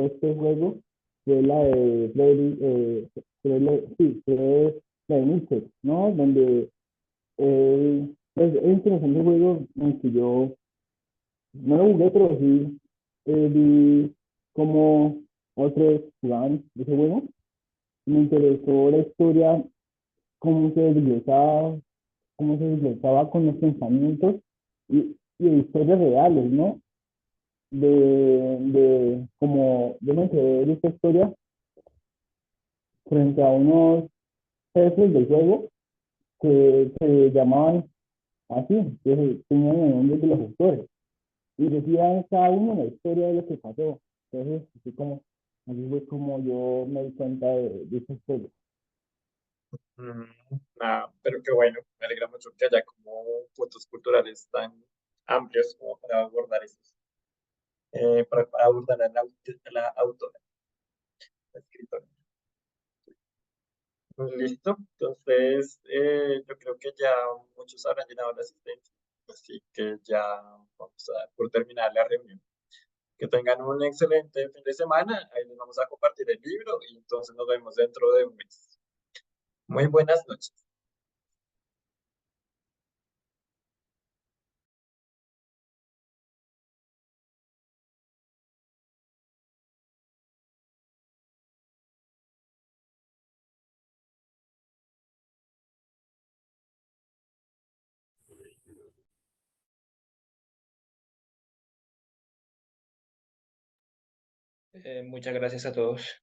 este juego fue la de la de Nietzsche, ¿no? Donde es interesante el juego en el que yo no lo jugué, pero sí vi como otros jugaban ese juego. Me interesó la historia, cómo se desglosaba con los pensamientos y historias reales, ¿no? Como yo me enteré de esta historia frente a unos jefes del juego que se llamaban así, que tenían el nombre de los autores y decían cada uno la historia de lo que pasó. Entonces, así fue como yo me di cuenta de esta historia. Pero qué bueno, me alegra mucho que haya como puntos culturales tan amplios como para abordar esos, para abordar a la autora, la escritora. Listo. Entonces, yo creo que ya muchos habrán llenado la asistencia. Así que ya vamos a dar por terminar la reunión. Que tengan un excelente fin de semana. Ahí les vamos a compartir el libro y entonces nos vemos dentro de un mes. Muy buenas noches. Muchas gracias a todos.